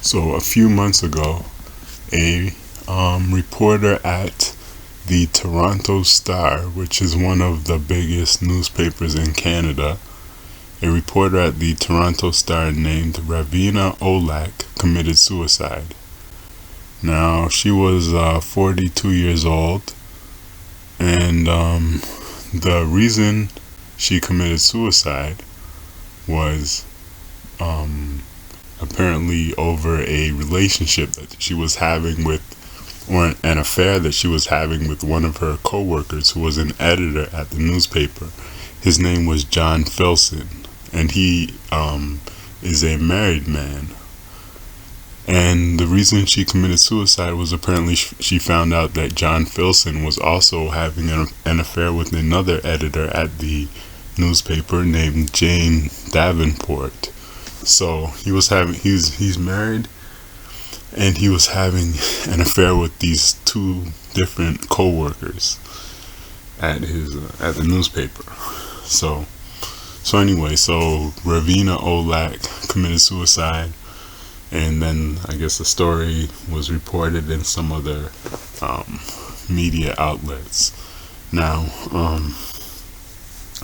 So a few months ago, a reporter at the Toronto Star, which is one of the biggest newspapers in Canada, a reporter at the Toronto Star named Raveena Aulakh committed suicide. Now, she was 42 years old, and the reason she committed suicide was apparently over a relationship that she was having with, or an affair that she was having with one of her co-workers who was an editor at the newspaper. His name was Jon Fillion, and he is a married man. And the reason she committed suicide was apparently she found out that Jon Fillion was also having an affair with another editor at the newspaper named Jane Davenport. So he's married, and he was having an affair with these two different co-workers at the newspaper. So anyway, Raveena Aulakh committed suicide, and then I guess the story was reported in some other media outlets. Now,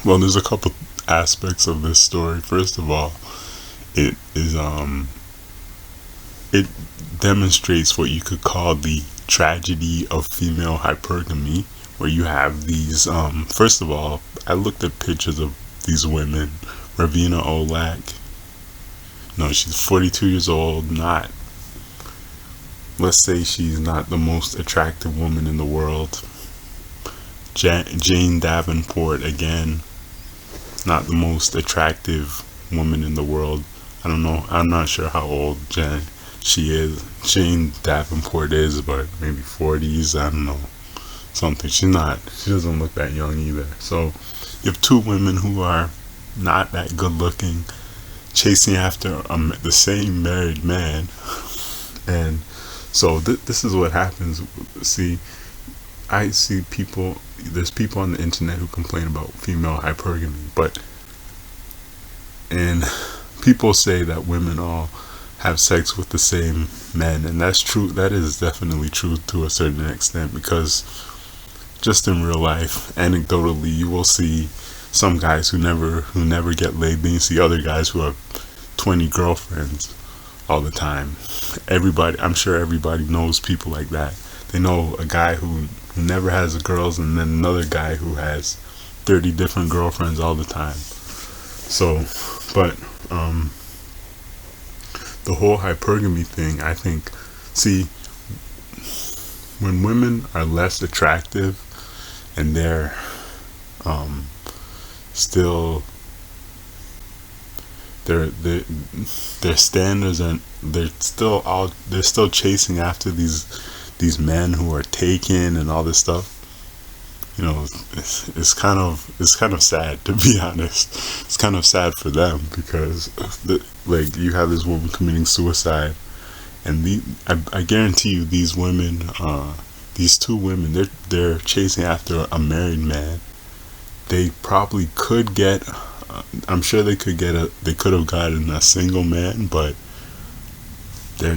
well, there's a couple aspects of this story. First of all, it demonstrates what you could call the tragedy of female hypergamy, where you have these first of all, I looked at pictures of these women. Raveena Aulakh, no, she's 42 years old, let's say she's not the most attractive woman in the world. Jane Davenport, again, not the most attractive woman in the world. I don't know, I'm not sure how old Jane Davenport is, but maybe 40s, I don't know, something. She doesn't look that young either. So you have two women who are not that good looking, chasing after the same married man. And so this is what happens. There's people on the internet who complain about female hypergamy, and people say that women all have sex with the same men, and that's true. That is definitely true to a certain extent, because just in real life, anecdotally, you will see some guys who never get laid. Then you see other guys who have 20 girlfriends all the time. I'm sure everybody knows people like that. They know a guy who never has girls, and then another guy who has 30 different girlfriends all the time. So, but the whole hypergamy thing, I think, when women are less attractive and they're still their standards, and they're still chasing after these men who are taken and all this stuff. It's kind of sad, to be honest. It's kind of sad for them, because you have this woman committing suicide, and I guarantee you, these women, these two women, they're chasing after a married man. They probably could get, I'm sure they could have gotten a single man, but they're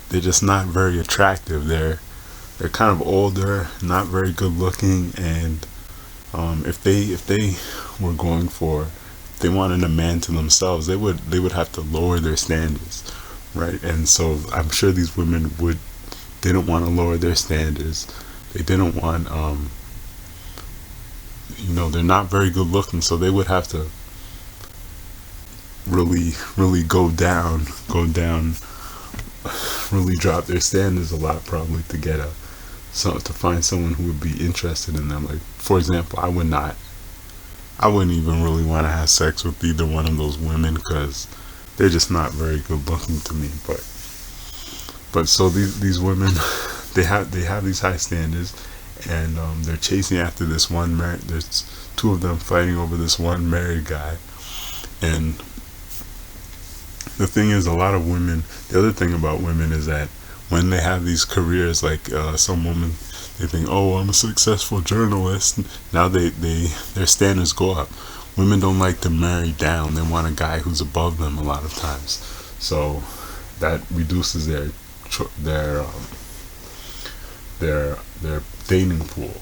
just not very attractive. They're kind of older, not very good looking, and if they were if they wanted a man to themselves, they would have to lower their standards, right? And so I'm sure these women didn't want to lower their standards. They didn't want they're not very good looking, so they would have to really go down, really drop their standards a lot, probably, to find someone who would be interested in them. Like, for example, I wouldn't even really want to have sex with either one of those women, because they're just not very good looking to me. But so these women, they have these high standards, and they're chasing after this one married. There's two of them fighting over this one married guy. And the thing is, the other thing about women is that when they have these careers, like some women, they think, oh, I'm a successful journalist. Now their standards go up. Women don't like to marry down. They want a guy who's above them a lot of times. So that reduces their their dating pool,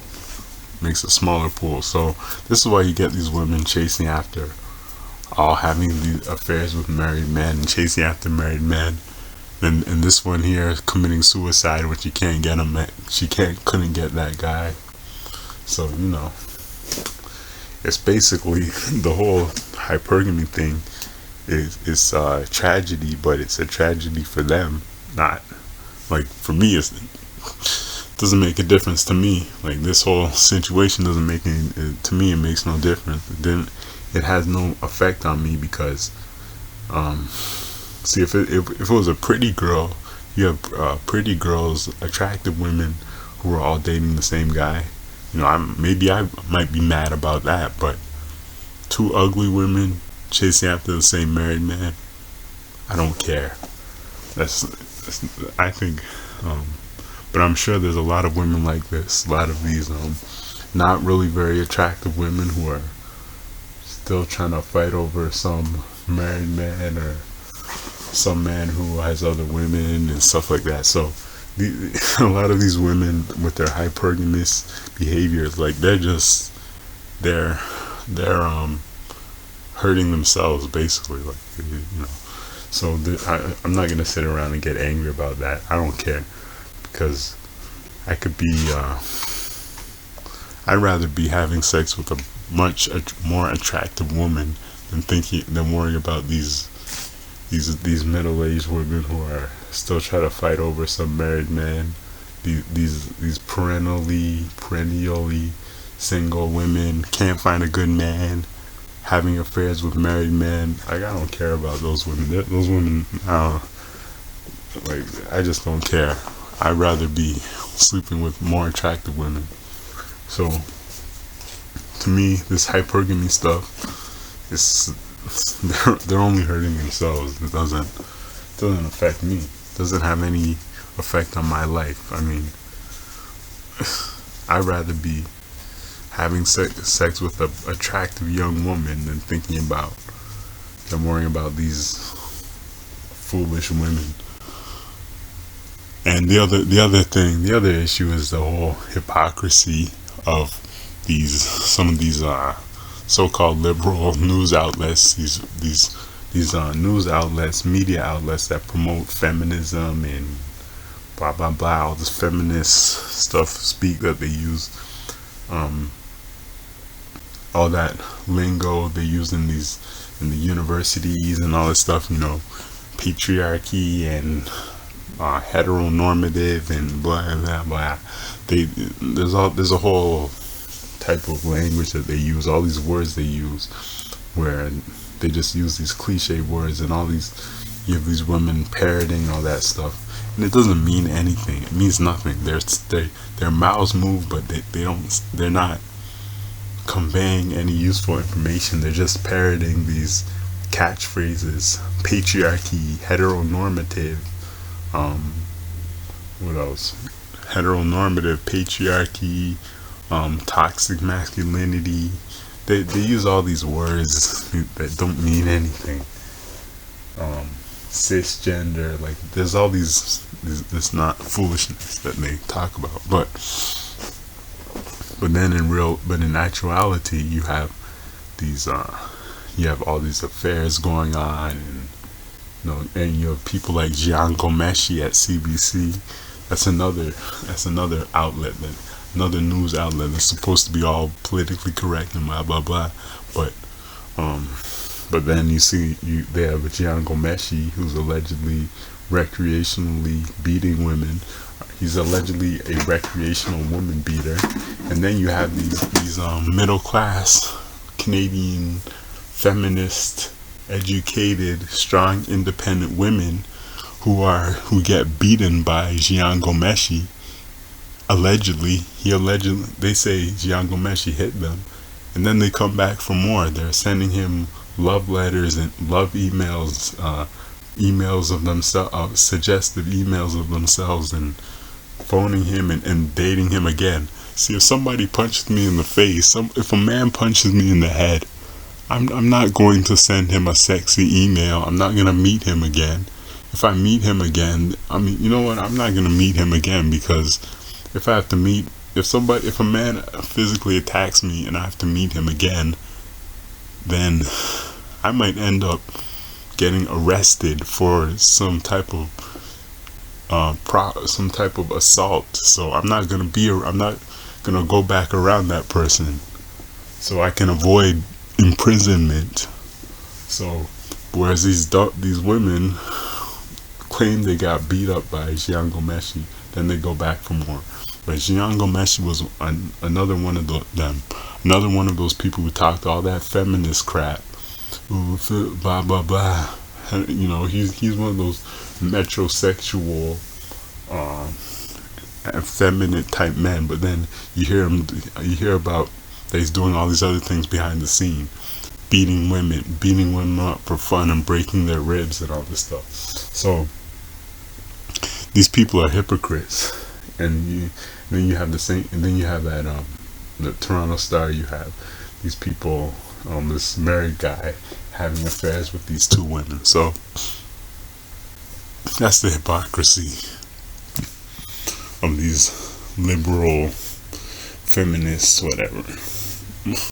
makes a smaller pool. So this is why you get these women chasing after, all having these affairs with married men and chasing after married men. And this one here committing suicide, which you can't get him. She couldn't get that guy. So it's basically the whole hypergamy thing is a tragedy, but it's a tragedy for them, not like for me. It doesn't make a difference to me. Like this whole situation doesn't make any. To me, it makes no difference. It has no effect on me because, see, if it was a pretty girl, you have pretty girls, attractive women who are all dating the same guy. I might be mad about that, but two ugly women chasing after the same married man, I don't care. That's I think, but I'm sure there's a lot of women like this. A lot of these not really very attractive women who are still trying to fight over some married man or some man who has other women and stuff like that. So a lot of these women with their hypergamous behaviors, like they're hurting themselves basically, like So I'm not gonna sit around and get angry about that. I don't care, because I could be I'd rather be having sex with a much more attractive woman than worrying about these middle-aged women who are still trying to fight over some married man. These perennially single women can't find a good man, having affairs with married men. Like, I don't care about those women. Those women, I just don't care. I'd rather be sleeping with more attractive women. So to me, this hypergamy stuff is they're only hurting themselves. It doesn't affect me. It doesn't have any effect on my life. I mean, I'd rather be having sex with an attractive young woman than worrying about these foolish women. And the other issue is the whole hypocrisy of some of these so-called liberal news outlets, these news outlets, media outlets that promote feminism and blah blah blah, all this feminist stuff speak that they use, all that lingo they use in the universities and all this stuff, patriarchy and heteronormative and blah blah blah. There's a whole type of language that they use, all these words they use, where they just use these cliche words, and you have these women parroting all that stuff, and it doesn't mean anything. It means nothing. Their mouths move, but they're not conveying any useful information. They're just parroting these catchphrases: patriarchy, heteronormative, what else? Heteronormative, patriarchy, toxic masculinity. They use all these words that don't mean anything. Cisgender, like there's all this not foolishness that they talk about, but in actuality, you have all these affairs going on, and you have people like Jian Ghomeshi at CBC. That's another outlet, another news outlet that's supposed to be all politically correct and blah blah blah, but then they have a Jian Ghomeshi who's allegedly recreationally beating women. He's allegedly a recreational woman beater, and then you have these middle class Canadian feminist, educated, strong, independent women who get beaten by Jian Ghomeshi. They say Jian Ghomeshi hit them, and then they come back for more. They're sending him love letters and love emails, emails of themselves, suggestive emails of themselves, and phoning him and dating him again. See, if somebody punches me in the face, if a man punches me in the head, I'm not going to send him a sexy email. I'm not going to meet him again. if I meet him again, I mean, you know what? I'm not gonna meet him again, because if I have to meet, if a man physically attacks me and I have to meet him again, then I might end up getting arrested for some type of assault. So I'm not gonna go back around that person, so I can avoid imprisonment. So whereas these women claim they got beat up by Jian Ghomeshi, then they go back for more. But Jian Ghomeshi was another one of another one of those people who talked all that feminist crap. Blah blah blah. You know, he's one of those metrosexual, effeminate type men. But then you hear about that he's doing all these other things behind the scene, beating women up for fun and breaking their ribs and all this stuff. So these people are hypocrites. And then you have that the Toronto Star. You have these people, this married guy having affairs with these two women. So that's the hypocrisy of these liberal feminists, whatever.